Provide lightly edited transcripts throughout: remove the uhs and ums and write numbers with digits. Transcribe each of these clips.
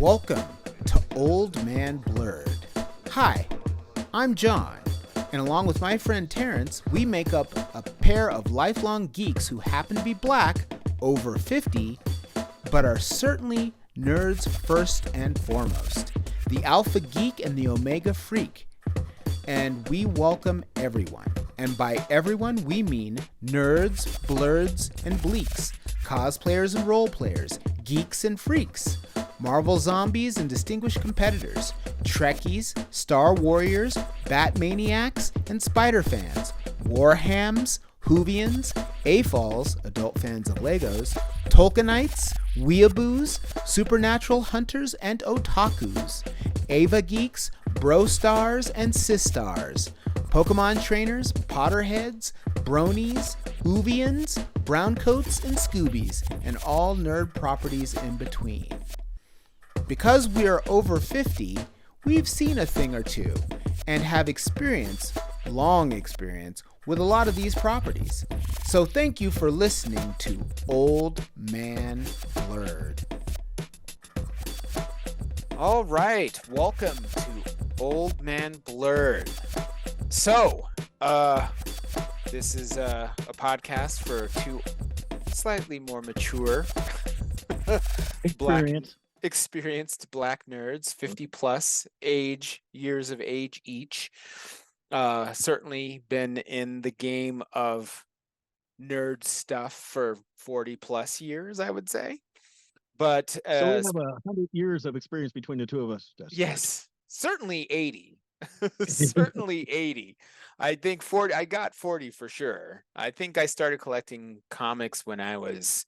Welcome to Old Man Blerd. Hi, I'm John, and along with my friend Terrence, we make up a pair of lifelong geeks who happen to be black, over 50, but are certainly nerds first and foremost. The Alpha Geek and the Omega Freak. And we welcome everyone. And by everyone, we mean nerds, blerds, and bleaks, cosplayers and role players, geeks and freaks, Marvel zombies and distinguished competitors, Trekkies, Star Warriors, Batmaniacs, and Spider fans, Warhams, Whovians, AFOLs, adult fans of Legos, Tolkienites, Weeaboos, Supernatural hunters and otakus, Ava geeks, Bro stars and Sistars, Pokemon trainers, Potterheads, Bronies, Whovians, Browncoats, and Scoobies, and all nerd properties in between. Because we are over 50, we've seen a thing or two and have experience, long experience, with a lot of these properties. So thank you for listening to Old Man Blerd. All right, welcome to Old Man Blerd. So, this is a podcast for two slightly more mature, experienced black nerds, 50 plus years of age each. Certainly been in the game of nerd stuff for 40 plus years, I would say. But so we have 100 years of experience between the two of us. Yes, certainly 80. Certainly 80. I think 40. I got 40 for sure. I think I started collecting comics when I was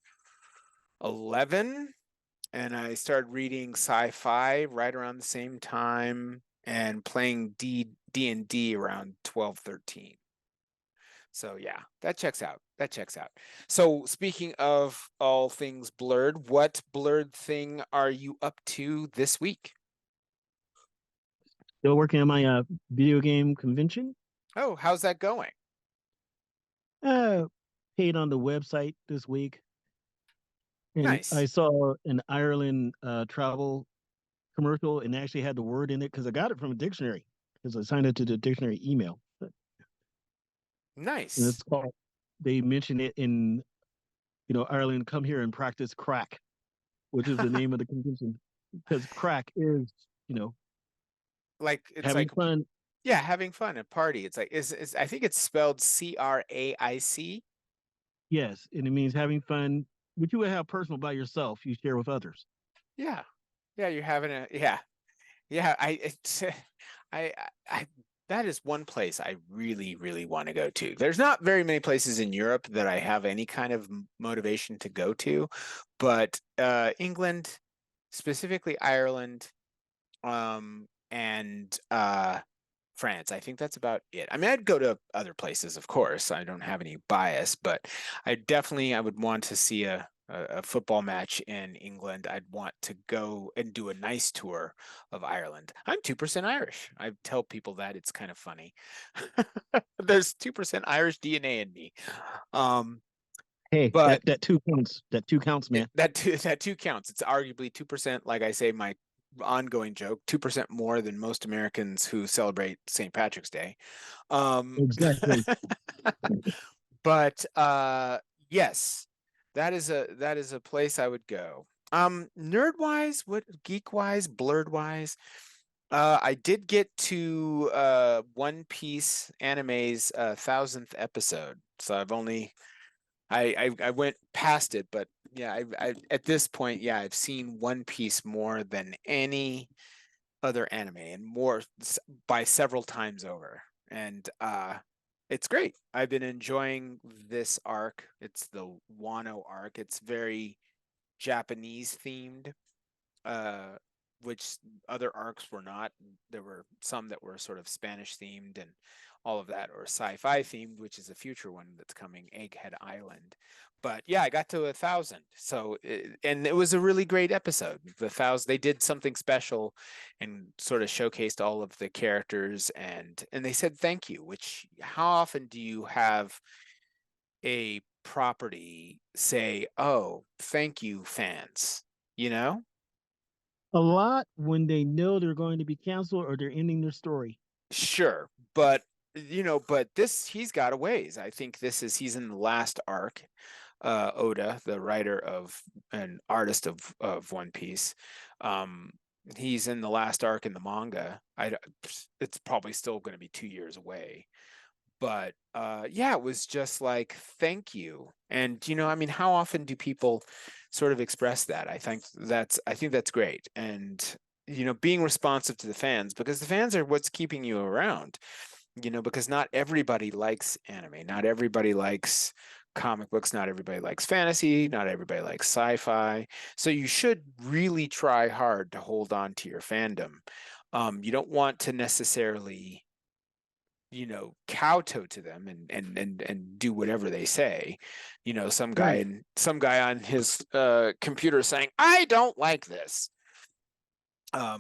11, and I started reading sci-fi right around the same time, and playing D&D around 12, 13. So yeah, that checks out. So speaking of all things Blerd, what Blerd thing are you up to this week? Still working on my video game convention. Oh, how's that going? Paid on the website this week. And Nice. I saw an Ireland travel commercial and actually had the word in it because I got it from a dictionary because I signed it to the dictionary email. Nice. And it's called, they mention it in, Ireland, come here and practice crack, which is the name of the convention. Because crack is, like it's having like fun. Yeah, having fun at party. It's like is I think it's spelled CRAIC. Yes, and it means having fun, which you would have personal by yourself, you share with others. Yeah. Yeah, you're having a Yeah, I that is one place I really, really want to go to. There's not very many places in Europe that I have any kind of motivation to go to, but England, specifically Ireland, and France. I think that's about it. I mean, I'd go to other places, of course. I don't have any bias, but I would want to see a football match in England. I'd want to go and do a nice tour of Ireland. I'm 2% Irish. I tell people that. It's kind of funny. There's 2% Irish DNA in me. Hey, but that two counts. That two counts, man. That two counts. It's arguably 2%. Like I say, my ongoing joke, 2% more than most Americans who celebrate St. Patrick's Day. Exactly. But yes, that is a place I would go. Nerd wise, geek wise, Blerd wise, I did get to One Piece anime's 1000th episode, so I went past it, but yeah, I at this point, yeah, I've seen One Piece more than any other anime, and more by several times over. And it's great. I've been enjoying this arc. It's the Wano arc. It's very Japanese themed, which other arcs were not. There were some that were sort of Spanish themed and all of that, or sci-fi themed, which is a future one that's coming, Egghead Island. But yeah, I got to 1000. So, and it was a really great episode. The 1000, they did something special and sort of showcased all of the characters, and they said thank you. Which, how often do you have a property say, "Oh, thank you, fans"? You know? A lot when they know they're going to be canceled or they're ending their story. Sure, but but this he's got a ways. I think he's in the last arc. Oda, the writer of and artist of One Piece, um, he's in the last arc in the manga. It's probably still going to be 2 years away, but yeah, it was just like thank you. And I mean, how often do people sort of express that? I think that's great. And being responsive to the fans, because the fans are what's keeping you around. Because not everybody likes anime, not everybody likes comic books, not everybody likes fantasy, not everybody likes sci-fi. So you should really try hard to hold on to your fandom. You don't want to necessarily kowtow to them and do whatever they say. Some guy Right. and some guy on his computer saying, I don't like this. I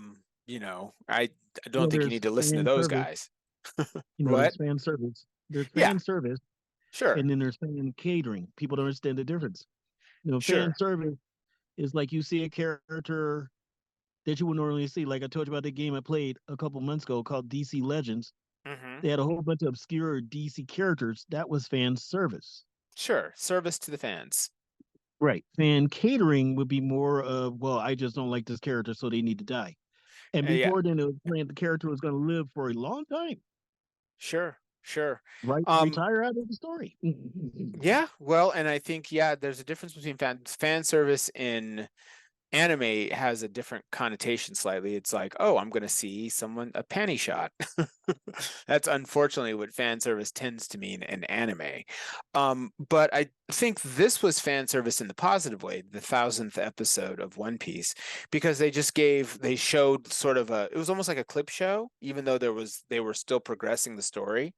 don't Well, think you there's need to listen to fan those service. guys. There's What? fan service. There's Yeah, fan service, sure, and then there's fan catering. People don't understand the difference. Fan sure. service is like you see a character that you would normally see. Like I told you about the game I played a couple months ago called DC Legends. Hmm. They had a whole bunch of obscure DC characters. That was fan service. Sure. Service to the fans. Right. Fan catering would be more of, well, I just don't like this character, so they need to die. And Yeah, before then, it was planned the character was going to live for a long time, sure, sure. right? Um, Retire out of the story. yeah, well, and I think, yeah, there's a difference between fan service in anime has a different connotation slightly. It's like, oh, I'm going to see someone a panty shot. That's unfortunately what fan service tends to mean in anime. But I think this was fan service in the positive way, the 1000th episode of One Piece, because they showed sort of it was almost like a clip show, even though they were still progressing the story.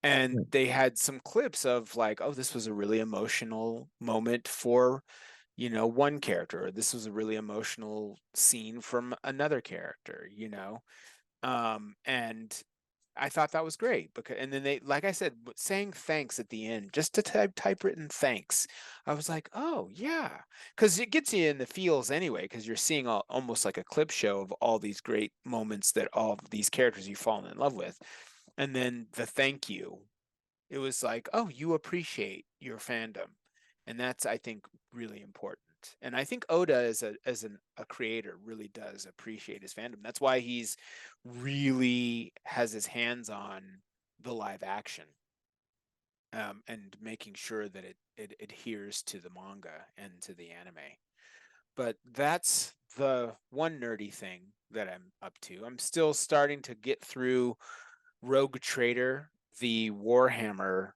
And Right. they had some clips of like, oh, this was a really emotional moment for one character, or this was a really emotional scene from another character, and I thought that was great because, and then they, like I said, saying thanks at the end, just to typewritten thanks. I was like, oh yeah, because it gets you in the feels anyway, because you're seeing almost like a clip show of all these great moments that all of these characters you've fallen in love with, and then the thank you. It was like, oh, you appreciate your fandom, and that's, I think, really important. And I think Oda as a creator really does appreciate his fandom. That's why he's really has his hands on the live action, and making sure that it adheres to the manga and to the anime. But that's the one nerdy thing that I'm up to. I'm still starting to get through Rogue Trader, the Warhammer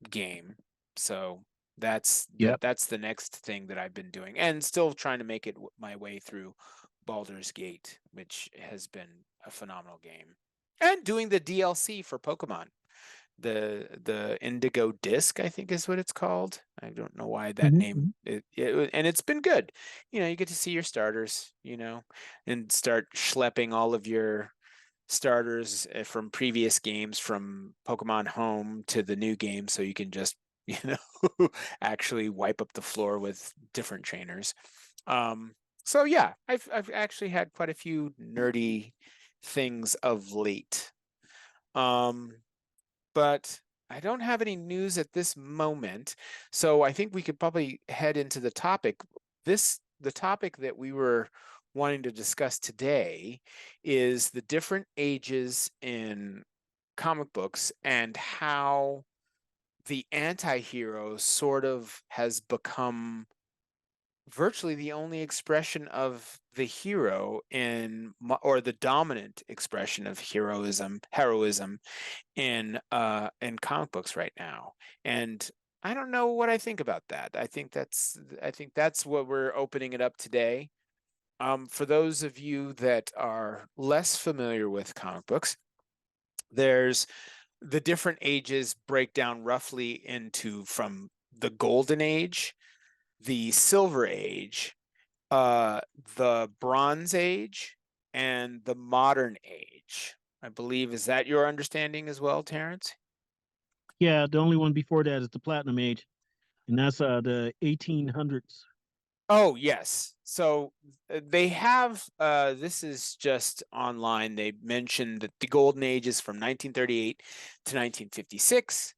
game. So Yep. that's the next thing that I've been doing, and still trying to make it my way through Baldur's Gate, which has been a phenomenal game, and doing the DLC for Pokemon. The Indigo Disc, I think is what it's called. I don't know why that name Mm-hmm. and it's been good. You get to see your starters, and start schlepping all of your starters from previous games from Pokemon Home to the new game, so you can just actually wipe up the floor with different trainers. So yeah, I've actually had quite a few nerdy things of late. Um, but I don't have any news at this moment, so I think we could probably head into the topic. The topic that we were wanting to discuss today is the different ages in comic books and how the anti-hero sort of has become virtually the only expression of the hero or the dominant expression of heroism in comic books right now. And I don't know what I think about that. I think that's what we're opening it up today. For those of you that are less familiar with comic books, there's the different ages break down roughly into from the golden age, the silver age, uh, the bronze age, and the modern age. I believe, is that your understanding as well, Terrence? Yeah, the only one before that is the Platinum Age, and that's the 1800s. Oh, yes. So they have this is just online. They mentioned that the Golden Age is from 1938 to 1956.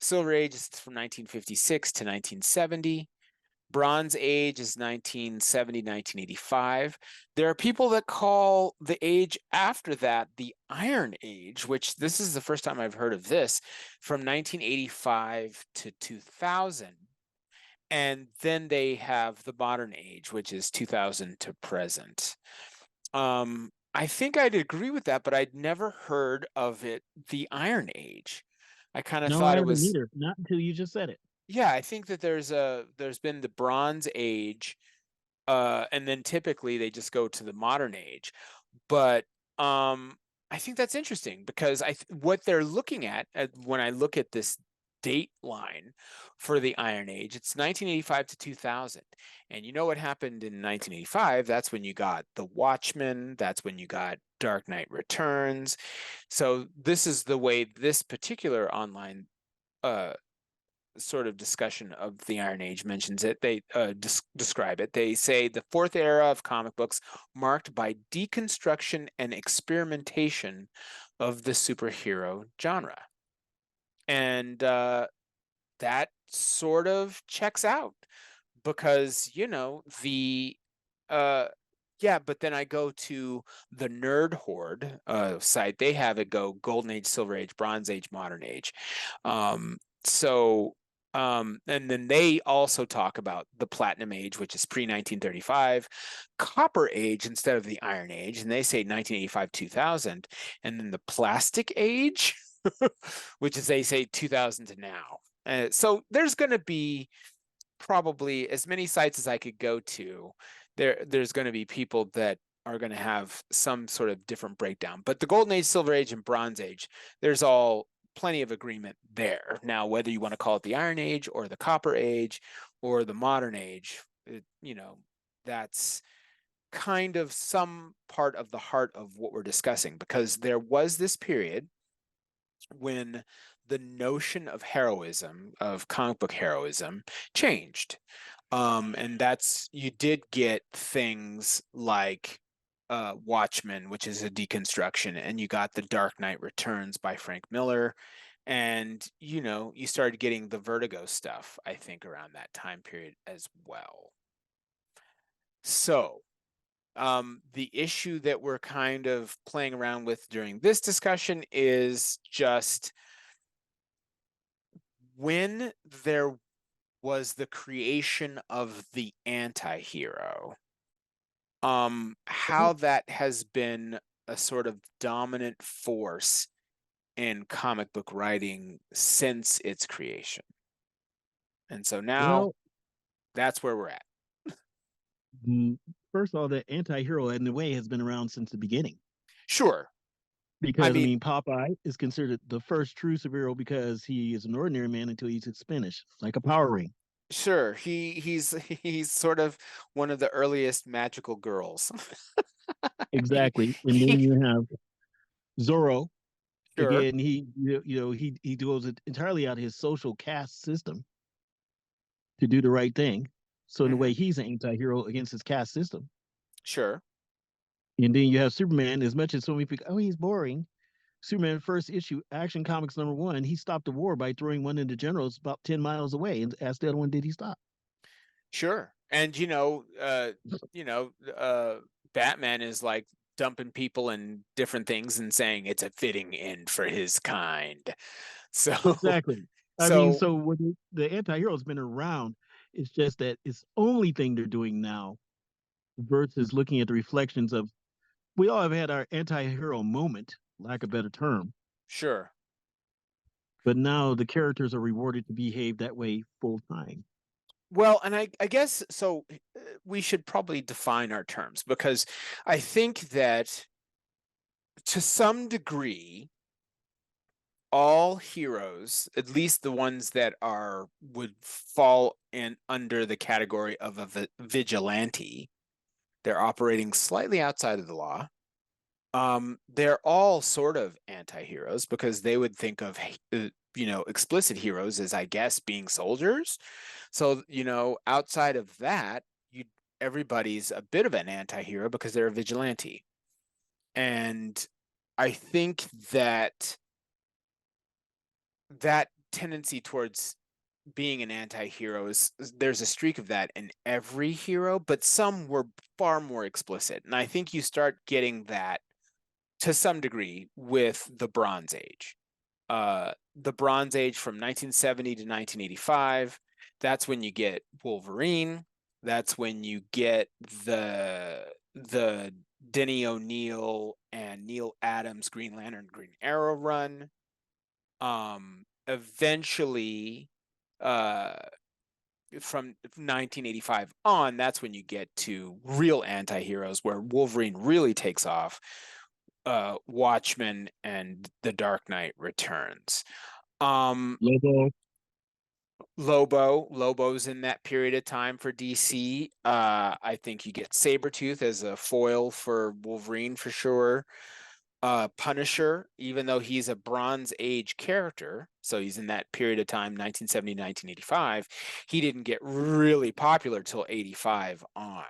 Silver Age is from 1956 to 1970. Bronze Age is 1970, 1985. There are people that call the age after that the Iron Age, which this is the first time I've heard of this, from 1985 to 2000. And then they have the modern age, which is 2000 to present. I think I'd agree with that, but I'd never heard of it, the Iron Age. I kind of No, I thought it haven't was, either. Not until you just said it. yeah, I think that there's been the Bronze Age, and then typically they just go to the modern age. But I think that's interesting because what they're looking at when I look at this date line for the Iron Age, it's 1985 to 2000. And you know what happened in 1985? That's when you got the Watchmen, that's when you got Dark Knight Returns. So this is the way this particular online uh sort of discussion of the Iron Age mentions it. They describe it. They say the fourth era of comic books marked by deconstruction and experimentation of the superhero genre. And that sort of checks out because, the uh yeah, but then I go to the Nerd Horde site. They have it go Golden Age, Silver Age, Bronze Age, Modern Age. So and then they also talk about the Platinum Age, which is pre 1935, Copper Age instead of the Iron Age, and they say 1985 2000, and then the Plastic Age, which is they say 2000 to now. So there's going to be probably as many sites as I could go to. There's going to be people that are going to have some sort of different breakdown. But the Golden Age, Silver Age, and Bronze Age, there's all plenty of agreement there. Now, whether you want to call it the Iron Age or the Copper Age or the Modern Age, that's kind of some part of the heart of what we're discussing, because there was this period when the notion of heroism, of comic book heroism, changed. And that's, you did get things like Watchmen, which is a deconstruction, and you got The Dark Knight Returns by Frank Miller. And, you started getting the Vertigo stuff, I think, around that time period as well. So, the issue that we're kind of playing around with during this discussion is just when there was the creation of the anti-hero, how that has been a sort of dominant force in comic book writing since its creation. And so now Well, that's where we're at. first of all, the anti-hero in a way has been around since the beginning. Sure. I Because I mean, mean, Popeye is considered the first true superhero because he is an ordinary man until he's Spanish, like a power ring. sure. He's sort of one of the earliest magical girls. He, Exactly. And then he you have Zorro. sure. Again, he goes entirely out of his social caste system to do the right thing. So in a way, Hmm. he's an anti-hero against his caste system. Sure. And then you have Superman. As much as so many people, oh, he's boring. Superman first issue, Action Comics #1, he stopped the war by throwing one of the generals about 10 miles away and asked the other one, did he stop? Sure. And Batman is like dumping people and different things and saying it's a fitting end for his kind. So Exactly. I mean, so so when the anti-hero has been around, it's just that it's only thing they're doing now versus looking at the reflections of, we all have had our anti-hero moment, lack of a better term, sure. but now the characters are rewarded to behave that way full time. Well, and I guess so we should probably define our terms, because I think that to some degree all heroes, at least the ones that would fall in under the category of a vigilante, they're operating slightly outside of the law. They're all sort of anti-heroes because they would think of explicit heroes as, I guess, being soldiers. So outside of that, you everybody's a bit of an anti-hero because they're a vigilante. And I think that that tendency towards being an anti-hero there's a streak of that in every hero, but some were far more explicit. And I think you start getting that to some degree with the Bronze Age. The Bronze Age from 1970 to 1985, that's when you get Wolverine. That's when you get the Denny O'Neil and Neil Adams Green Lantern Green Arrow run. Eventually, from 1985 on, that's when you get to real anti-heroes where Wolverine really takes off. Watchmen and The Dark Knight Returns. Lobo. Lobo's in that period of time for DC. I think you get Sabretooth as a foil for Wolverine for sure. Punisher, even though he's a Bronze Age character, so he's in that period of time, 1970 1985, he didn't get really popular till 85 on.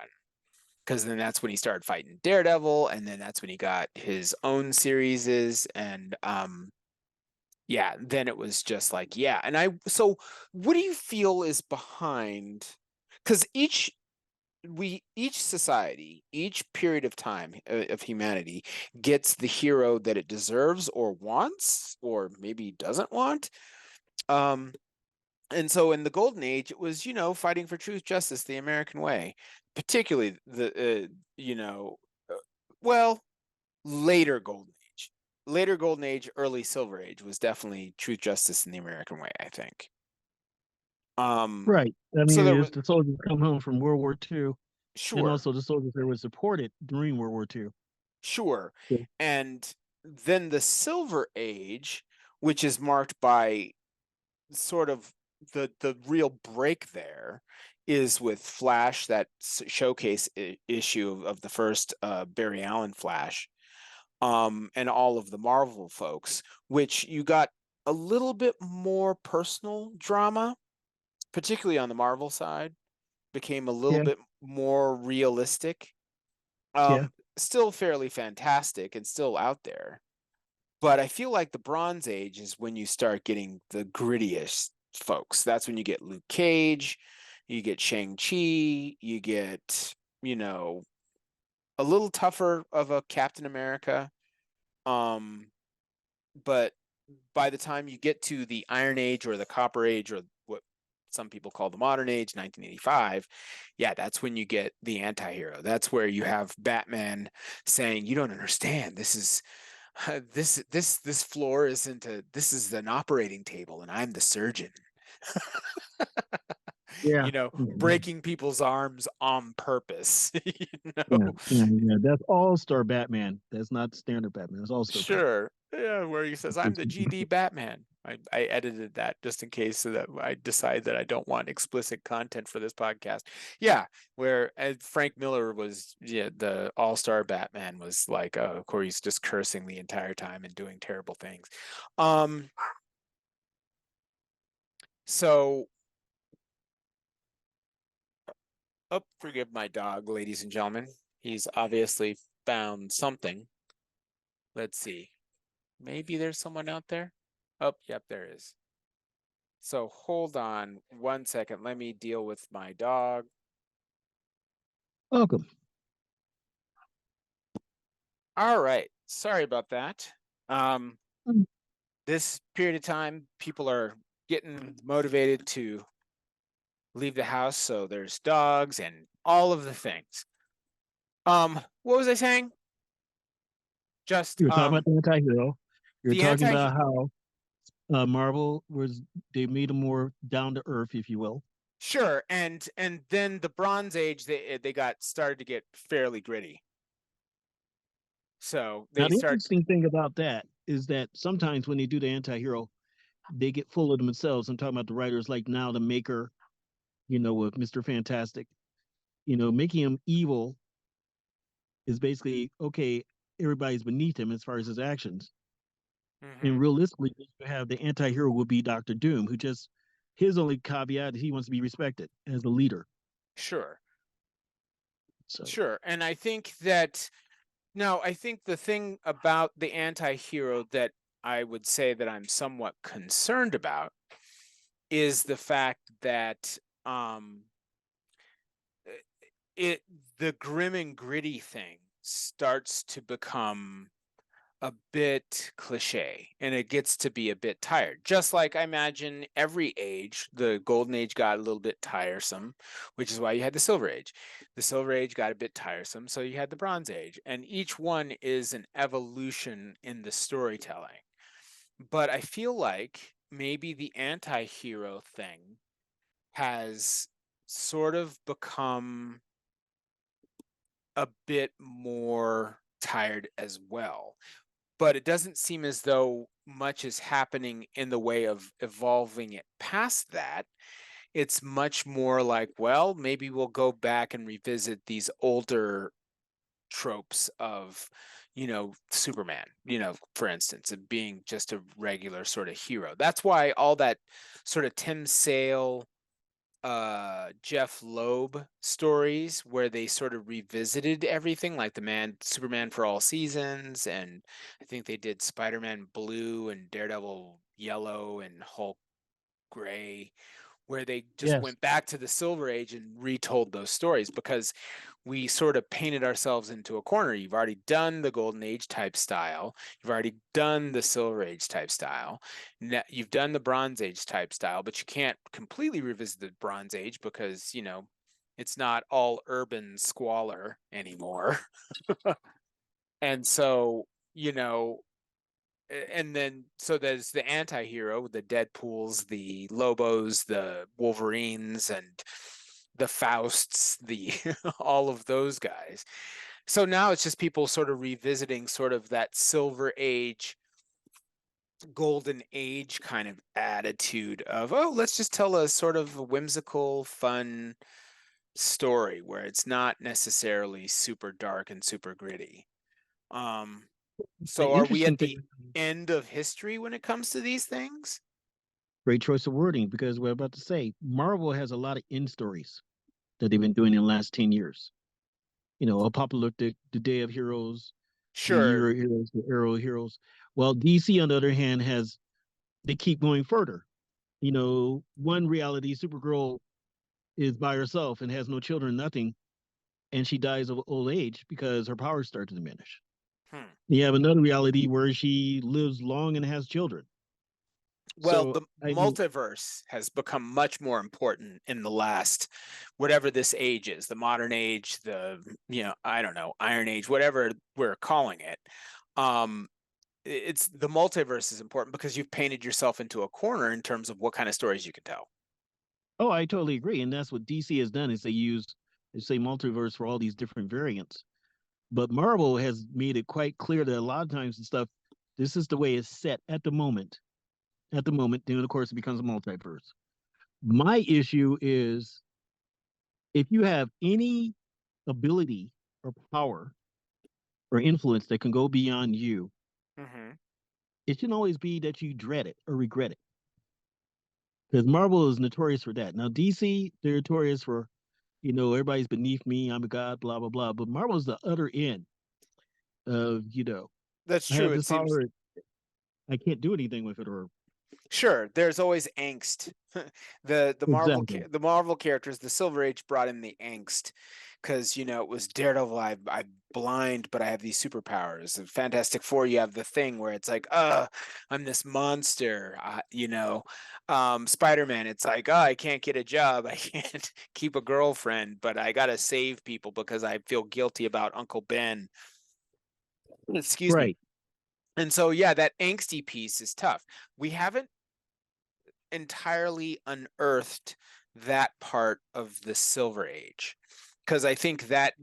Because then that's when he started fighting Daredevil, and then that's when he got his own series, and yeah, then it was just like, yeah. And so what do you feel is behind? Because each society, each period of time of humanity gets the hero that it deserves or wants, or maybe doesn't want. Um, and so in the Golden Age, it was, fighting for truth, justice, the American way, particularly uh, well, later Golden Age. Later Golden Age, early Silver Age was definitely truth, justice, and the American way, I think. Right. I So mean, there it's was, the soldiers come home from World War II, and sure, also the soldiers that were supported during World War II. sure. So, And then the Silver Age, which is marked by sort of the real break there, is with Flash, that showcase issue of the first Barry Allen Flash, and all of the Marvel folks, which you got a little bit more personal drama, particularly on the Marvel side, became a little yeah, bit more realistic. yeah, Still fairly fantastic and still out there. But I feel like the Bronze Age is when you start getting the grittiest folks. That's when you get Luke Cage, you get Shang-Chi, you get, a little tougher of a Captain America. Um, but by the time you get to the Iron Age or the Copper Age, or what some people call the Modern Age, 1985, yeah, that's when you get the anti-hero. That's where you have Batman saying, "You don't understand. This is this floor isn't a this is an operating table, and I'm the surgeon." yeah, yeah, Breaking people's arms on purpose. yeah, yeah, yeah. That's All-Star Batman. That's not standard Batman. That's All-Star Batman. Sure. Yeah, where he says, "I'm the GD Batman." I edited that just in case so that I decide that I don't want explicit content for this podcast. Yeah, where Frank Miller was, yeah, the all-star Batman was like, of course, he's just cursing the entire time and doing terrible things. Um, so, oh, forgive my dog, ladies and gentlemen. He's obviously found something. Let's see. Maybe there's someone out there. Oh, yep, there is. So hold on 1 second. Let me deal with my dog. Welcome. All right. Sorry about that. Um, Mm. this period of time, people are getting motivated to leave the house. So there's dogs and all of the things. What was I saying? Just You were talking about the anti-hero. You were the talking anti. about how Marvel was, they made them more down to earth, if you will. Sure, and then the Bronze Age, they got started to get fairly gritty. So Now, they the start. interesting thing about that is that sometimes when they do the anti-hero, they get full of themselves. I'm talking about the writers like now the Maker, with Mr. Fantastic. Making him evil is basically okay. Everybody's beneath him as far as his actions. And Mhm. realistically, you have the anti-hero will be Doctor Doom, who just his only caveat is he wants to be respected as a leader. Sure. So Sure. And I think that now I think the thing about the anti-hero that I would say that I'm somewhat concerned about is the fact that um it the grim and gritty thing starts to become a bit cliche and it gets to be a bit tired. Just like I imagine every age, the golden age got a little bit tiresome, which is why you had the silver age. The silver age got a bit tiresome, so you had the bronze age. And each one is an evolution in the storytelling. But I feel like maybe the anti hero thing has sort of become a bit more tired as well. But it doesn't seem as though much is happening in the way of evolving it past that. It's much more like, well, maybe we'll go back and revisit these older tropes of, Superman, for instance, of being just a regular sort of hero. That's why all that sort of Tim Sale, Jeff Loeb stories where they sort of revisited everything, like Superman for All Seasons, and I think they did Spider-Man Blue and Daredevil Yellow and Hulk Gray, where they just yes, went back to the Silver Age and retold those stories because we sort of painted ourselves into a corner. You've already done the Golden Age type style. You've already done the Silver Age type style. You've done the Bronze Age type style, but you can't completely revisit the Bronze Age because, it's not all urban squalor anymore. And so, you know, and then so there's the anti-hero, the Deadpools, the Lobos, the Wolverines, and the Fausts, the all of those guys. So now it's just people sort of revisiting sort of that silver age, golden age kind of attitude of, oh, let's just tell a sort of whimsical, fun story where it's not necessarily super dark and super gritty. Um, the so are we interesting at thing, the end of history when it comes to these things? great choice of wording, because we're about to say Marvel has a lot of in stories that they've been doing in the last 10 years. Apocalyptic, the Day of Heroes, the Sure. Year of Heroes, the Arrow of Heroes. Well, DC, on the other hand, they keep going further. One reality, Supergirl is by herself and has no children, nothing, and she dies of old age because her powers start to diminish. Hmm. You have another reality where she lives long and has children. Well, So, the I mean, multiverse has become much more important in the last, whatever this age is, the modern age, I don't know, Iron Age, whatever we're calling it. Um, it's the multiverse is important because you've painted yourself into a corner in terms of what kind of stories you can tell. oh, I totally agree. And that's what DC has done is they say multiverse for all these different variants. But Marvel has made it quite clear that a lot of times and stuff, this is the way it's set at the moment. At the moment, then of course it becomes a multiverse. My issue is if you have any ability or power or influence that can go beyond you, Hmm. it shouldn't always be that you dread it or regret it. Because Marvel is notorious for that. Now, DC, they're notorious for, everybody's beneath me, I'm a god, blah, blah, blah. But Marvel's the other end of, That's I true. have It this seems. power, I can't do anything with it, or Sure, there's always angst. exactly. The Marvel characters, the Silver Age brought in the angst because it was Daredevil. I'm blind, but I have these superpowers. The Fantastic Four, you have the thing where it's like, I'm this monster. Spider-Man, it's like, I can't get a job, I can't keep a girlfriend, but I gotta save people because I feel guilty about Uncle Ben. Excuse me. Right. And so, yeah, that angsty piece is tough. We haven't entirely unearthed that part of the Silver Age because I think that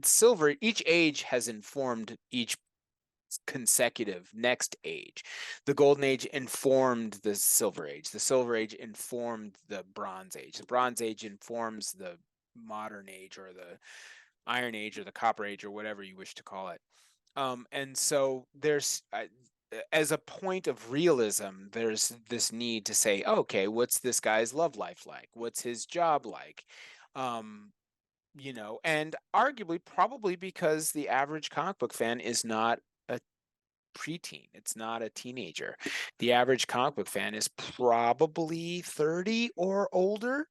each age has informed each consecutive next age. The Golden Age informed the Silver Age. The Silver Age informed the Bronze Age. The Bronze Age informs the Modern Age or the Iron Age or the Copper Age or whatever you wish to call it. And so as a point of realism, there's this need to say, okay, what's this guy's love life like? What's his job like? Um, and arguably probably because the average comic book fan is not a preteen. It's not a teenager. The average comic book fan is probably 30 or older,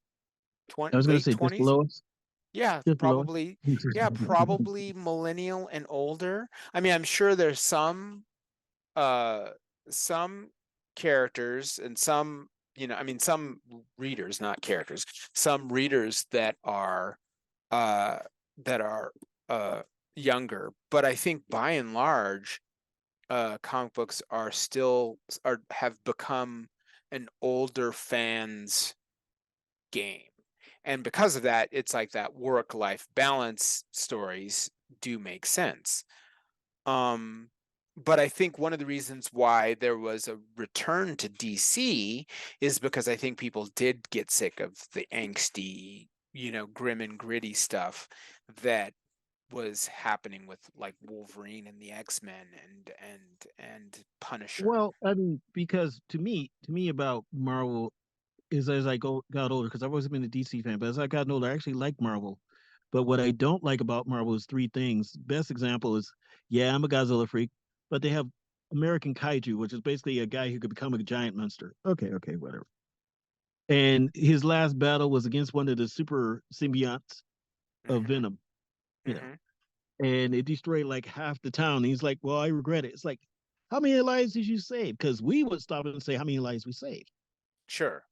I 20, was going to late say just 20s. below us, Yeah, just below us. probably. Yeah, probably millennial and older. I mean, I'm sure there's uh some characters and some, I mean some readers, not characters, some readers uh that are uh younger, but I think by and large comic books are have become an older fans game. And because of that, it's like that work-life balance stories do make sense. Um, but I think one of the reasons why there was a return to DC is because I think people did get sick of the angsty, grim and gritty stuff that was happening with like Wolverine and the X-Men and Punisher. Well, I mean, because to me about Marvel is as I got older, because I've always been a DC fan, but as I got older, I actually like Marvel. But what I don't like about Marvel is three things. Best example is, yeah, I'm a Godzilla freak, but they have American Kaiju, which is basically a guy who could become a giant monster. Okay, okay, whatever. And his last battle was against one of the super symbionts of Mm-hmm. Venom, you know, Mm-hmm. and it destroyed like half the town. And he's like, well, I regret it. It's like, how many lives did you save? Because we would stop and say, how many lives we saved? Sure.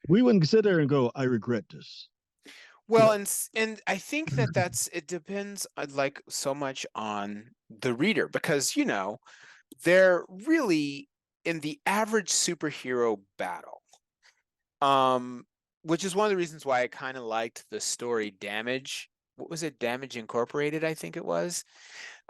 We wouldn't sit there and go, I regret this. You Well, know, and I think that it depends like so much on the reader because they're really in the average superhero battle. Um, which is one of the reasons why I kind of liked the story Damage. What was it? Damage Incorporated, I think it was.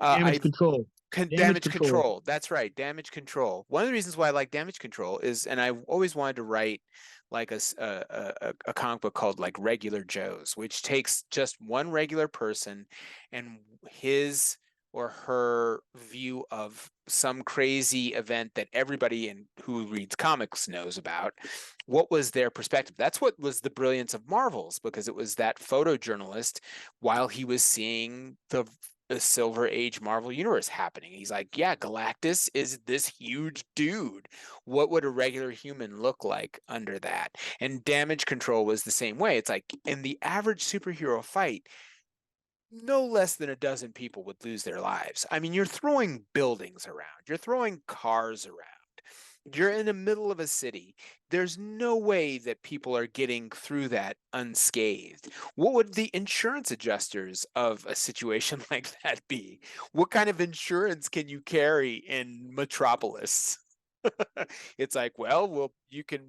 damage I control, damage Damage control. Control. That's right, Damage Control. One of the reasons why I like Damage Control is, and I've always wanted to write like a comic book called like Regular Joe's, which takes just one regular person and his or her view of some crazy event that everybody who reads comics knows about. What was their perspective? That's what was the brilliance of Marvels, because it was that photojournalist while he was seeing the Silver Age Marvel Universe happening. He's like, yeah, Galactus is this huge dude. What would a regular human look like under that? And Damage Control was the same way. It's like in the average superhero fight, no less than a dozen people would lose their lives. I mean, you're throwing buildings around, you're throwing cars around. You're in the middle of a city. There's no way that people are getting through that unscathed. What would the insurance adjusters of a situation like that be? What kind of insurance can you carry in Metropolis? It's like, well, you can.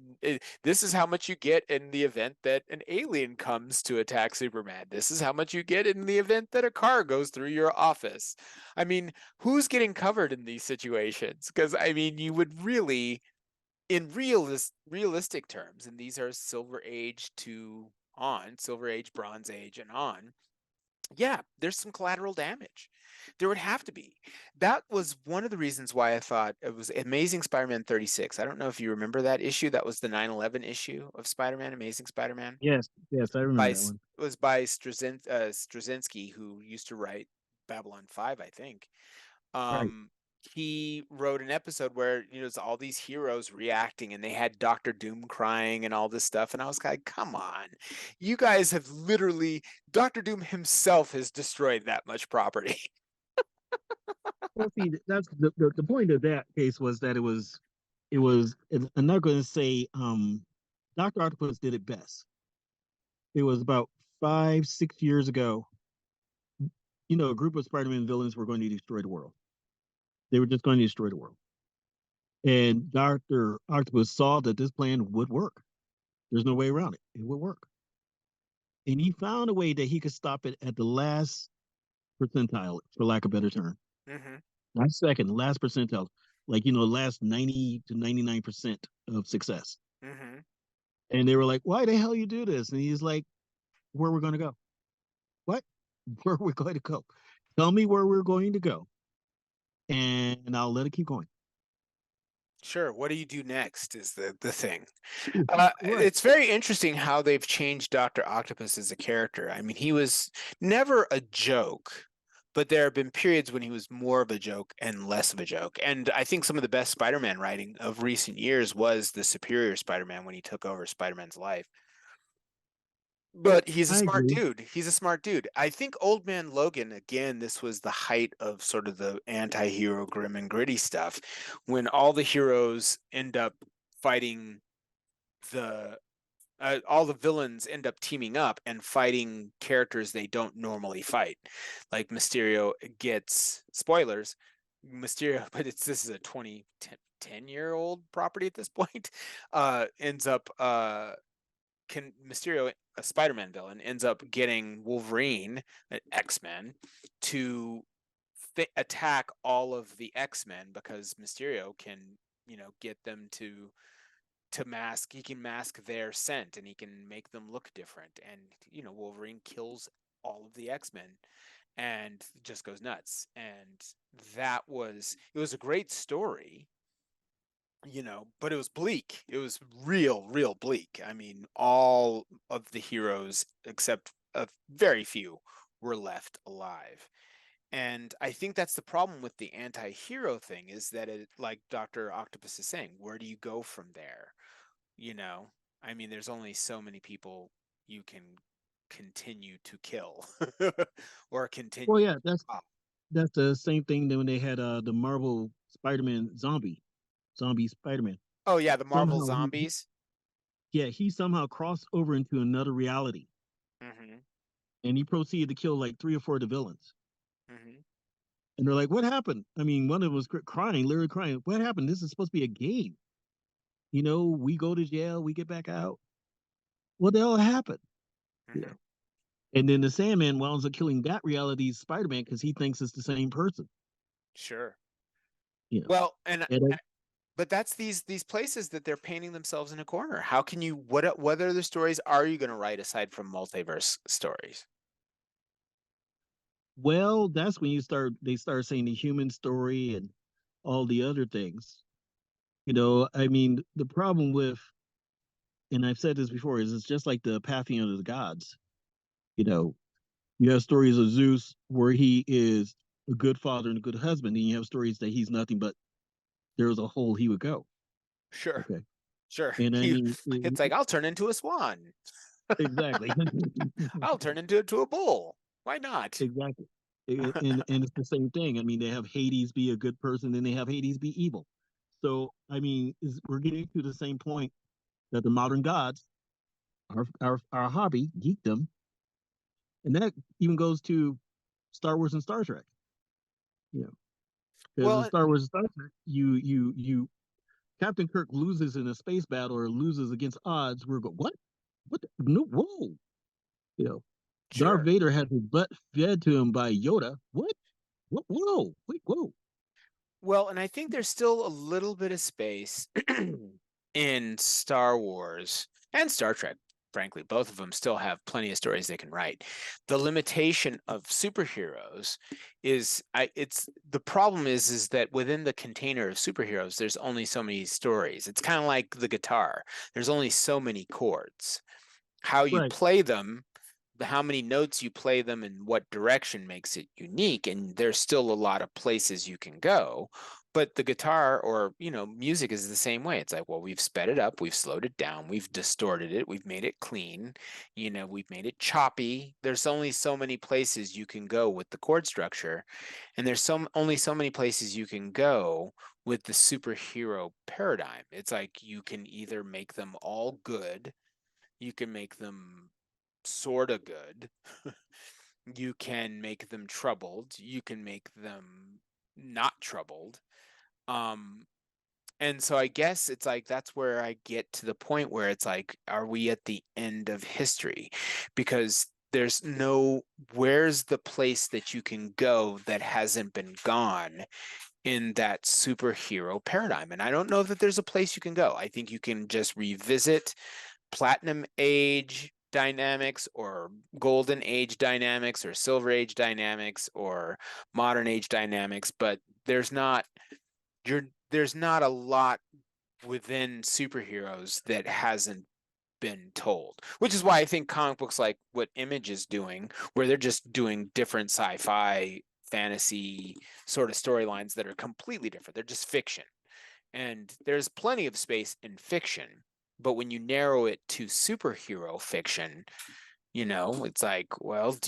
This is how much you get in the event that an alien comes to attack Superman. This is how much you get in the event that a car goes through your office. I mean, who's getting covered in these situations? Because I mean, you would really, in realistic terms, and these are Silver Age to on, Silver Age, Bronze Age, and on. Yeah, there's some collateral damage. There would have to be. That was one of the reasons why I thought it was Amazing Spider-Man 36. I don't know if you remember that issue. That was the 9/11 issue of Spider-Man, Amazing Spider-Man. Yes, yes, I remember that It one. was by Straczynski, who used to write Babylon 5, I think. Right. Um, he wrote an episode where it's all these heroes reacting, and they had Doctor Doom crying and all this stuff, and I was like, come on, you guys have literally, Doctor Doom himself has destroyed that much property. Well, see, that's the point of that case was that it was. I'm not going to say Doctor Octopus did it best. It was about 5, 6 years ago. A group of Spider-Man villains were going to destroy the world. They were just going to destroy the world. And Dr. Octopus saw that this plan would work. There's no way around it. It would work. And he found a way that he could stop it at the last percentile, for lack of a better term. Hmm. Not second, last percentile. Like, last 90 to 99% of success. Hmm. And they were like, why the hell you do this? And he's like, where we're going to go. What? Where we're going to go. Tell me where we're going to go. And I'll let it keep going. Sure. What do you do next is the thing. Right. It's very interesting how they've changed Dr. Octopus as a character. I mean, he was never a joke, but there have been periods when he was more of a joke and less of a joke. And I think some of the best Spider-Man writing of recent years was the Superior Spider-Man when he took over Spider-Man's life. But he's a I smart agree. dude. He's a smart dude. I think Old Man Logan, again, this was the height of sort of the anti-hero grim and gritty stuff when all the heroes end up fighting the all the villains end up teaming up and fighting characters they don't normally fight. Like Mysterio gets spoilers. Mysterio, but this is a 10-year old property at this point. Ends up can Mysterio, a Spider-Man villain, ends up getting Wolverine, an X-Men, to attack all of the X-Men because Mysterio can, get them to mask. He can mask their scent and he can make them look different. And Wolverine kills all of the X-Men and just goes nuts. And it was a great story, but it was bleak. It was real bleak. I mean, all of the heroes, except a very few, were left alive. And I think that's the problem with the anti-hero thing is that it, like Dr. Octopus is saying, where do you go from there? You know, I mean, there's only so many people you can continue to kill or Well, continue. yeah, that's the same thing that when they had the Marvel Spider-Man zombie Spider-Man. Oh yeah, the Marvel Somehow zombies. yeah, he somehow crossed over into another reality, Hmm. and he proceeded to kill like three or four of the villains. Hmm. And they're like, "What happened?" I mean, one of them was crying, literally crying. What happened? This is supposed to be a game. We go to jail, we get back out. What the hell happened? You Hmm. know. And then the Sandman winds up killing that reality's Spider-Man because he thinks it's the same person. Sure. You know. Well, and And but that's these places that they're painting themselves in a corner. How can you what other stories are you going to write aside from multiverse stories? well, that's when they start saying the human story and all the other things. I mean, the problem with, and I've said this before, is it's just like the pantheon of the gods. You know, you have stories of Zeus where he is a good father and a good husband, and you have stories that he's nothing but there's a hole he would go. Sure. Okay. Sure. And I mean, It's like I'll turn into a swan. exactly. I'll turn into a bull. Why not? Exactly. And it's the same thing. I mean, they have Hades be a good person, and they have Hades be evil. So I mean, we're getting to the same point that the modern gods, our hobby, geekdom, and that even goes to Star Wars and Star Trek. You know, because in Well, Star Wars and Star Trek, you Captain Kirk loses in a space battle or loses against odds. We're going, what? What? No, whoa! You know, Darth sure. Vader had his butt fed to him by Yoda. What? What? Whoa! Wait, whoa! Well, and I think there's still a little bit of space in Star Wars and Star Trek. Frankly, both of them still have plenty of stories they can write. The limitation of superheroes it's the problem is that within the container of superheroes, there's only so many stories. It's kind of like the guitar. There's only so many chords. How you Right. play them, how many notes you play them and what direction makes it unique, and there's still a lot of places you can go. But the guitar or music is the same way. It's like, well, we've sped it up, we've slowed it down, we've distorted it, we've made it clean, we've made it choppy. There's only so many places you can go with the chord structure, and there's only so many places you can go with the superhero paradigm. It's like you can either make them all good, you can make them sort of good. You can make them troubled. You can make them not troubled. Um, and so I guess it's like that's where I get to the point where it's like, are we at the end of history? Because where's the place that you can go that hasn't been gone in that superhero paradigm? And I don't know that there's a place you can go. I think you can just revisit platinum age dynamics or golden age dynamics or silver age dynamics or modern age dynamics, but there's not you're there's not a lot within superheroes that hasn't been told, which is why I think comic books like what Image is doing, where they're just doing different sci-fi, fantasy sort of storylines that are completely different. They're just fiction. And there's plenty of space in fiction, but when you narrow it to superhero fiction, it's like, well, what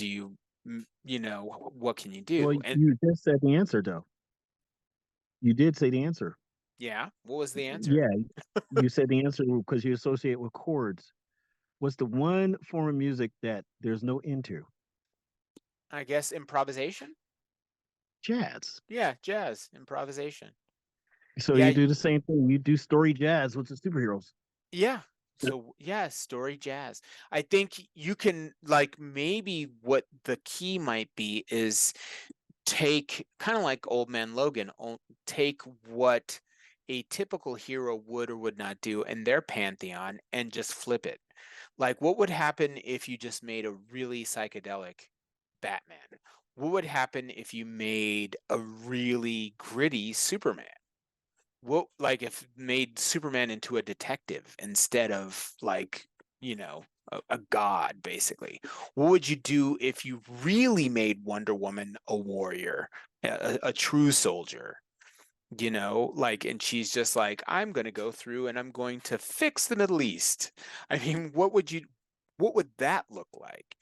can you Well, do? And you just said the answer, though. You did say the answer. yeah, what was the answer? Yeah, you said the answer because you associate with chords. What's the one form of music that there's no end to? I guess improvisation? Jazz. Yeah, jazz, improvisation. So you Yeah, do the same thing. You do story jazz with the superheroes. yeah. So yeah, story jazz. I think you can like maybe what the key might be is take kind of like Old Man Logan, take what a typical hero would or would not do in their pantheon and just flip it. Like, what would happen if you just made a really psychedelic Batman? What would happen if you made a really gritty Superman? What, like, if made Superman into a detective instead of like, a god, basically? What would you do if you really made Wonder Woman a warrior, a true soldier? Like, and she's just like, I'm going to go through and I'm going to fix the Middle East. I mean, what would that look like?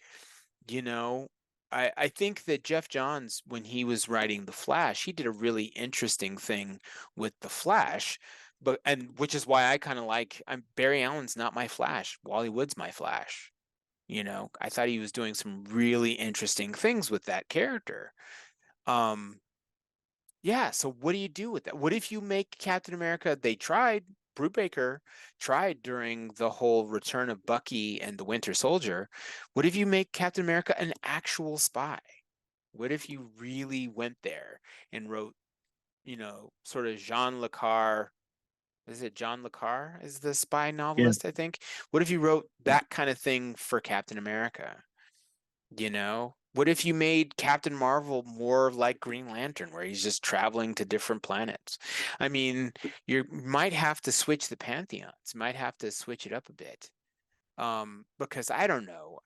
You know, I think that Jeff Johns, when he was writing The Flash, he did a really interesting thing with The Flash, and which is why I kind of like, Barry Allen's not my Flash. Wally Wood's my Flash. I thought he was doing some really interesting things with that character. Um, yeah, so what do you do with that? What if you make Captain America? They tried, Brubaker tried during the whole return of Bucky and the Winter Soldier. What if you make Captain America an actual spy? What if you really went there and wrote, sort of Jean Le Carre? Is it John Le Carre is the spy Yeah. novelist, I think? What if you wrote that kind of thing for Captain America? What if you made Captain Marvel more like Green Lantern, where he's just traveling to different planets? I mean, you might have to switch the pantheons, might have to switch it up a bit. Because I don't know.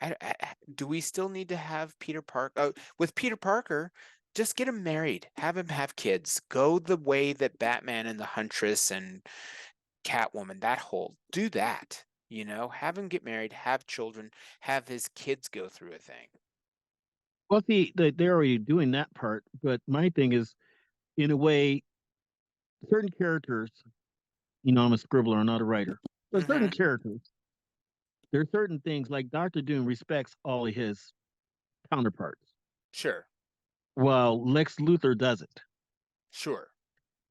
Do we still need to have Peter Parker? With Peter Parker, just get him married, have him have kids, go the way that Batman and the Huntress and Catwoman, that whole, do that. Have him get married, have children, have his kids go through a thing. Well, see, they're already doing that part. But my thing is, in a way, certain characters, I'm a scribbler, I'm not a writer. But certain Mm-hmm. characters, there are certain things like Doctor Doom respects all of his counterparts, Sure. while Lex Luthor doesn't. Sure.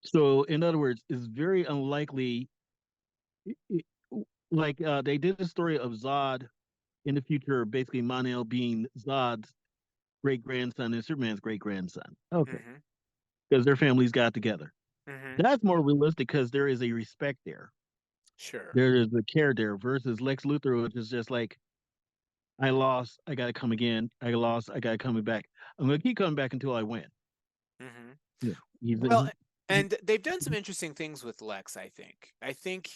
So, in other words, it's very unlikely. it- like they did a story of Zod in the future, basically Monel being Zod's great grandson and Superman's great grandson. Okay, Mm-hmm. because their families got together. Mm-hmm. That's more realistic because there is a respect there. Sure. There is a care there versus Lex Luthor, which is just like, I lost, I got to come again. I lost, I got to come back. I'm going to keep coming back until I win. Mm-hmm. Yeah. He's, Well, and they've done some interesting things with Lex, I think. I think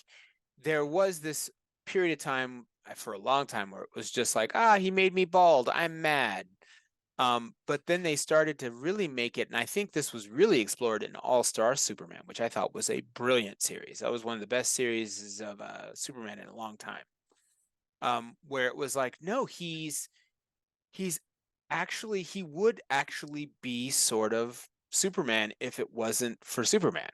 there was this period of time for a long time where it was just like, he made me bald. I'm mad. But then they started to really make it, and I think this was really explored in All-Star Superman, which I thought was a brilliant series. That was one of the best series of Superman in a long time. Where it was like, no, he's actually he would actually be sort of Superman if it wasn't for Superman.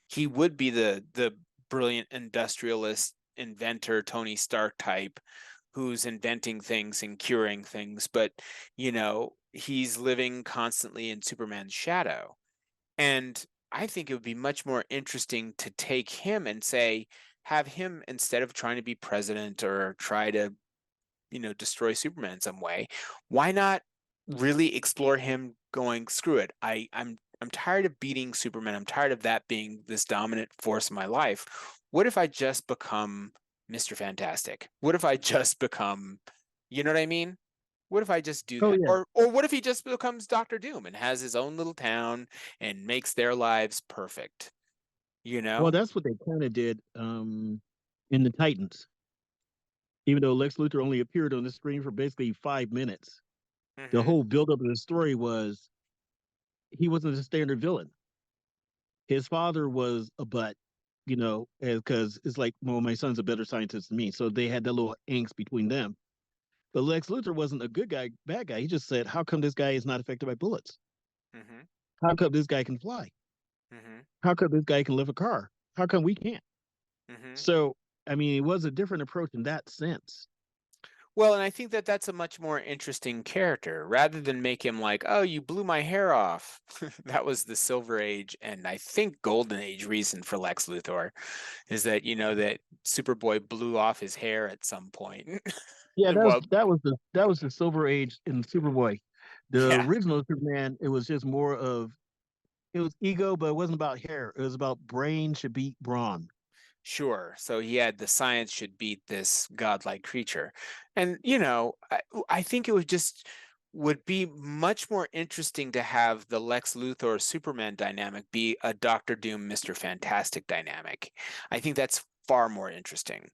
He would be the brilliant industrialist inventor Tony Stark type who's inventing things and curing things, but he's living constantly in Superman's shadow. And I think it would be much more interesting to take him and say, have him, instead of trying to be president or try to destroy Superman in some way, why not really explore him going, screw it. I'm tired of beating Superman. I'm tired of that being this dominant force in my life. What if I just become Mr. Fantastic? What if I just become, you know what I mean? What if I just do oh that? yeah, Or what if he just becomes Doctor Doom and has his own little town and makes their lives perfect? you Well, know? that's what they kind of did in the Titans. Even though Lex Luthor only appeared on the screen for basically 5 minutes, the Hmm. whole buildup of the story was he wasn't a standard villain. His father was a butt, because it's like, well, my son's a better scientist than me. So they had that little angst between them. But Lex Luthor wasn't a good guy, bad guy. He just said, how come this guy is not affected by bullets? Hmm. How come this guy can fly? Hmm. How come this guy can lift a car? How come we can't? Hmm. So, I mean, it was a different approach in that sense. Well, and I think that that's a much more interesting character rather than make him like, oh, you blew my hair off. That was the Silver Age and I think Golden Age reason for Lex Luthor is that, that Superboy blew off his hair at some point. Yeah, Well, that was the Silver Age in Superboy. The yeah, original Superman, it was just more of it was ego, but it wasn't about hair. It was about brain should beat brawn. sure. So he had the science should beat this godlike creature. And, I think it would be much more interesting to have the Lex Luthor Superman dynamic be a Doctor Doom Mr. Fantastic dynamic. I think that's far more interesting.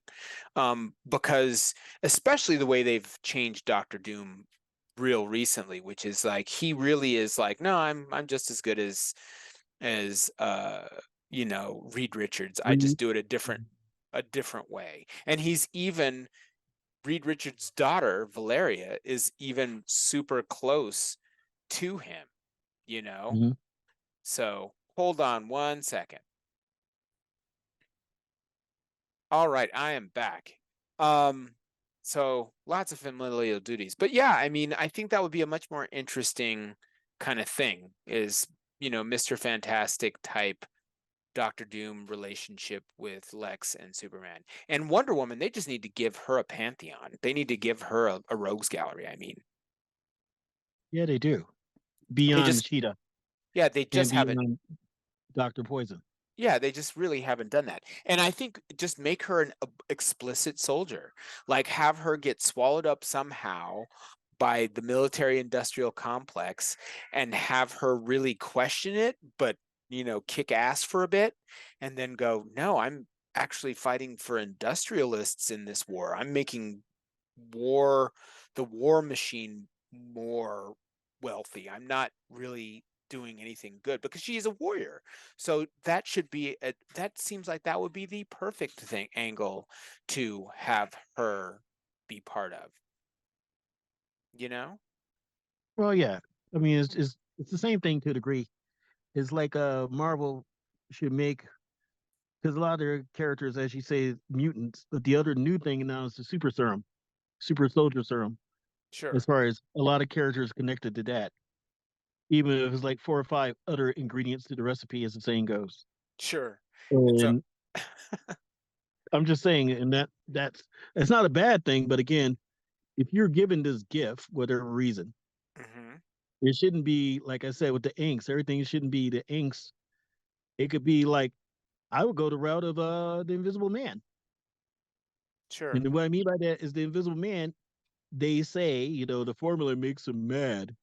Because especially the way they've changed Doctor Doom real recently, which is like he really is like, no, I'm just as good as Reed Richards. I just Reed. do it a different way. And he's even Reed Richards' daughter, Valeria, is even super close to him, you know? Mhm. So hold on 1 second. All right, I am back. Um, so lots of familial duties. But yeah, I mean, I think that would be a much more interesting kind of thing is, Mr. Fantastic type Doctor Doom relationship with Lex and Superman. And Wonder Woman, they just need to give her a pantheon. They need to give her a rogues gallery, I mean. Yeah, they do. They Beyond just Cheetah yeah, they and just haven't beyond Doctor Poison. yeah, they just really haven't done that. And I think just make her an explicit soldier. Like have her get swallowed up somehow by the military industrial complex and have her really question it, but kick ass for a bit and then go, "No, I'm actually fighting for industrialists in this war. I'm making war the war machine more wealthy. I'm not really doing anything good because she is a warrior. So that seems like that would be the perfect thing angle to have her be part of, you know? Well, yeah. I mean, it's the same thing to a degree. It's like Marvel should make because a lot of their characters, as you say, mutants. But the other new thing now is the super serum, super soldier serum. As Sure. far as a lot of characters connected to that, even if it's like 4 or 5 other ingredients to the recipe, as the saying goes. Sure. And so And I'm just saying, and that's not a bad thing. But again, if you're given this gift, whatever reason, mhm, it shouldn't be like I said with the inks. Everything shouldn't be the inks. It could be like I would go the route of the Invisible Man. sure. And what I mean by that is the Invisible Man. They say the formula makes him mad.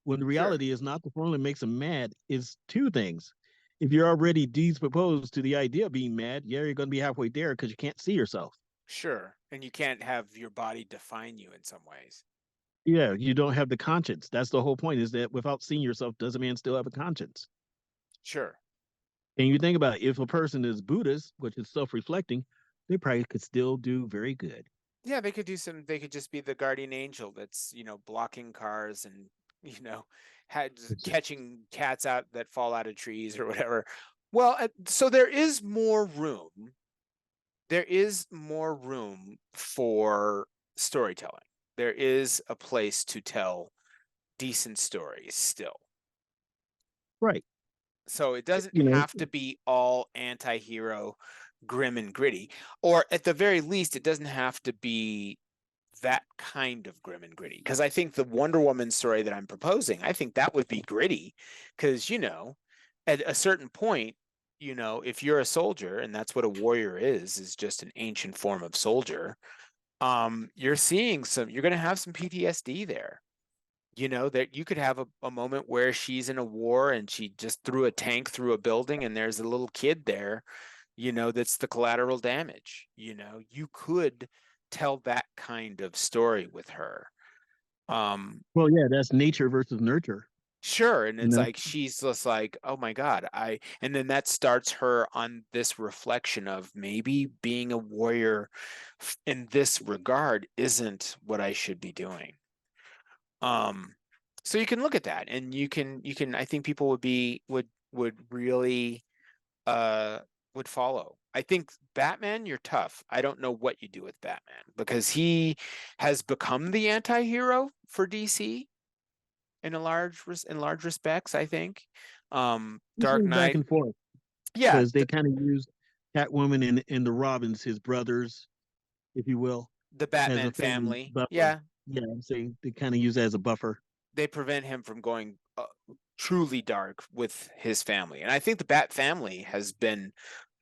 When the Sure. reality is not the formula makes him mad. Is two things. If you're already disposed to the idea of being mad, yeah, you're going to be halfway there because you can't see yourself. Sure. And you can't have your body define you in some ways. Yeah, you don't have the conscience. That's the whole point. Is that without seeing yourself, does a man still have a conscience? Sure. And you think about it, if a person is Buddhist, which is self-reflecting, they probably could still do very good. Yeah, they could just be the guardian angel that's, blocking cars and, you know, had catching cats out that fall out of trees or whatever. Well, so there is more room. There is more room for storytelling. There is a place to tell decent stories still. Right. So it doesn't You know, have to be all anti-hero grim and gritty, or at the very least it doesn't have to be that kind of grim and gritty, because I think the Wonder Woman story that I'm proposing, I think that would be gritty because at a certain point, if you're a soldier and that's what a warrior is just an ancient form of soldier, you're going to have some PTSD there. That you could have a moment where she's in a war and she just threw a tank through a building and there's a little kid there, that's the collateral damage. You could tell that kind of story with her. Well, yeah, that's nature versus nurture. Sure. And You it's know, like she's just like, oh my God, and then that starts her on this reflection of maybe being a warrior in this regard isn't what I should be doing. Um, so you can look at that and you can I think people would really uh would follow. I think Batman, you're tough. I don't know what you do with Batman because he has become the anti-hero for DC in large respects, I think. he Dark swings back Knight, and forth yeah, because they kind of use Catwoman and the Robins, his brothers, if you will, the as a Batman family family. buffer. Yeah, Yeah, I'm saying they kind of use it as a buffer. they prevent him from going truly dark with his family. And I think the Bat family has been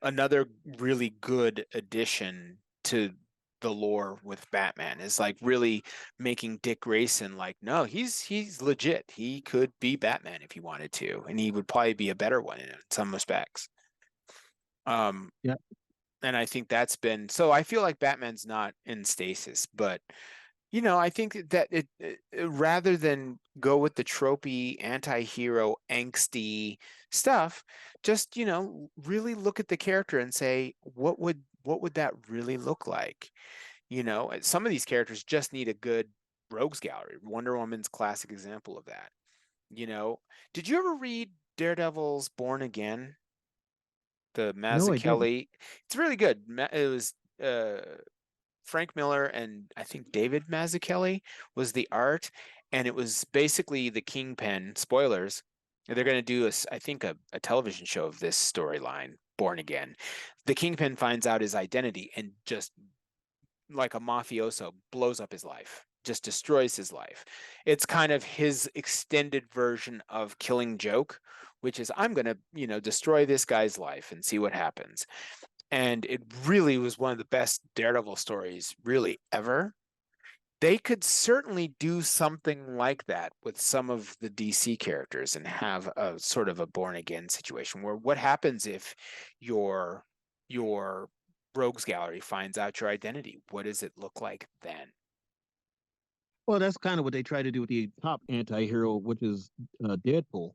another really good addition to the lore with Batman, is like really making Dick Grayson like, no, he's legit. He could be Batman if he wanted to, and he would probably be a better one in some respects. Um, Yeah. and I think that's been so. I feel like Batman's not in stasis, but I think that rather than go with the tropey anti-hero angsty stuff, just, really look at the character and say, what would that really look like? Some of these characters just need a good rogues gallery. Wonder Woman's classic example of that. You know, did you ever read Daredevil's Born Again? The No, I didn't. Mazzucchelli. It's really good. It was Frank Miller and I think David Mazzucchelli was the art, and it was basically the Kingpin. Spoilers. They're going to do I think a television show of this storyline, Born Again. The Kingpin finds out his identity and just like a mafioso blows up his life, just destroys his life. It's kind of his extended version of Killing Joke, which is I'm going to, destroy this guy's life and see what happens. And it really was one of the best Daredevil stories really ever. They could certainly do something like that with some of the DC characters and have a sort of a born again situation where what happens if your rogues gallery finds out your identity? What does it look like then? Well, that's kind of what they try to do with the top anti-hero, which is Deadpool,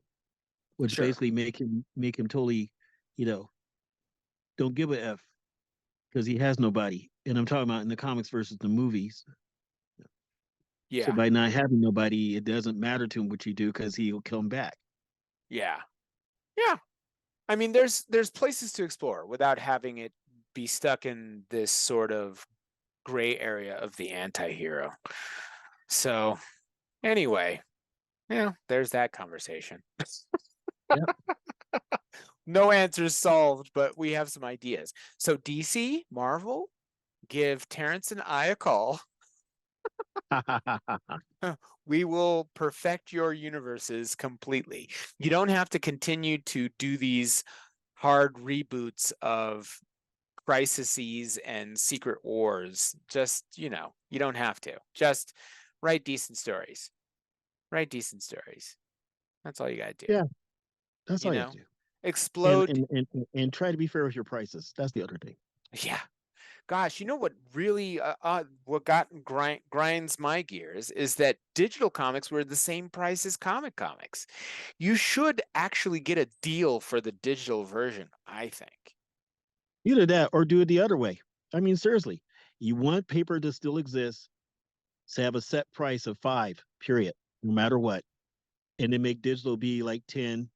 which Sure. basically make him totally, you know, don't give a f because he has nobody. And I'm talking about in the comics versus the movies. So Yeah. by not having nobody, it doesn't matter to him what you do because he'll come back. Yeah. Yeah. I mean, there's places to explore without having it be stuck in this sort of gray area of the anti-hero. So anyway, there's that conversation. Yep. No answers solved, but we have some ideas. So DC, Marvel, give Terrence and I a call. We will perfect your universes completely. You don't have to continue to do these hard reboots of crises and secret wars. Just, you don't have to. Just write decent stories. Write decent stories. That's all you got to do. Yeah, that's You all you have know, to do. And, explode. and and and try to be fair with your prices. That's the other thing. Yeah. Gosh, what really what grinds my gears is that digital comics were the same price as comics. You should actually get a deal for the digital version, I think. Either that or do it the other way. I mean, seriously, you want paper to still exist, to have a set price of 5, period, no matter what, and then make digital be like 10,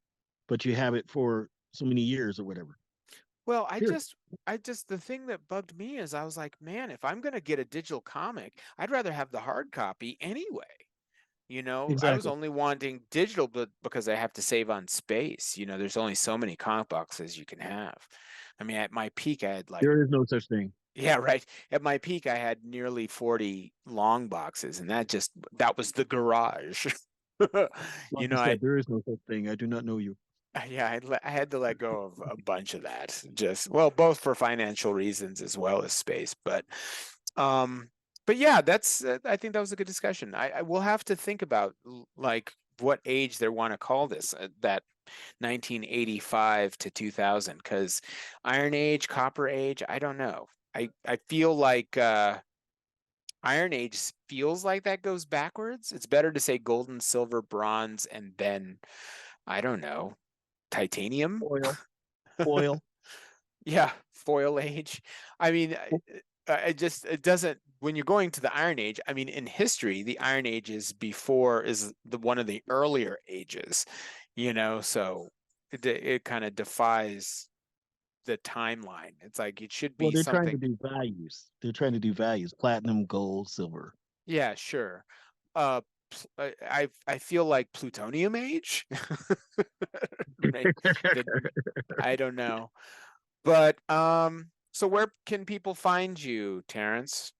but you have it for so many years or whatever. Well, Period. the thing that bugged me is I was like, man, if I'm gonna get a digital comic, I'd rather have the hard copy anyway. I was Exactly. only wanting digital, but because I have to save on space. There's only so many comic boxes you can have. I mean, at my peak, I had like, There is no such thing. yeah, right. At my peak, I had nearly 40 long boxes, and that was the garage. Like You you know, I said, there is no such thing. I do not know you. yeah, I had to let go of a bunch of that. Just well, both for financial reasons as well as space, um, but yeah, that's I think that was a good discussion. I will have to think about like what age they want to call this, that 1985 to 2000, because Iron Age, Copper Age, I don't know. I feel like Iron Age feels like that goes backwards. It's better to say golden, silver, bronze, and then I don't know, titanium. Oil, oil. Yeah, foil age. I mean, I just it doesn't when you're going to the Iron Age. I mean, in history, the Iron Age is the one of the earlier ages, so it kind of defies the timeline. It's like it should Well, be they're trying to something. do values. They're trying to do values: platinum, gold, silver. Yeah, sure. Uh, I feel like plutonium age. Right. The, I don't know. But so where can people find you, Terrence?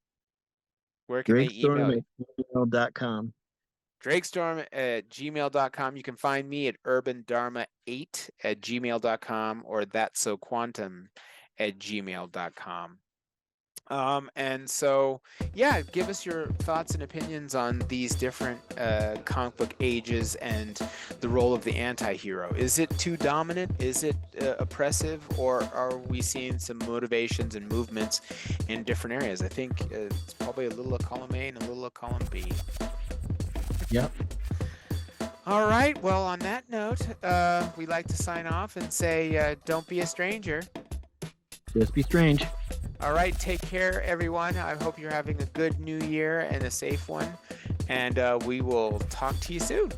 Where can they email Drakestorm you? at gmail.com. Drakestorm@gmail.com. You can find me at urbandharma8@gmail.com or that's so quantum@gmail.com. And so, yeah, give us your thoughts and opinions on these different comic book ages and the role of the anti-hero. Is it too dominant? Is it oppressive? Or are we seeing some motivations and movements in different areas? I think it's probably a little of column A and a little of column B. Yep. All right. Well, on that note, we like to sign off and say, don't be a stranger. Just be strange. All right, take care, everyone. I hope you're having a good new year and a safe one. And we will talk to you soon.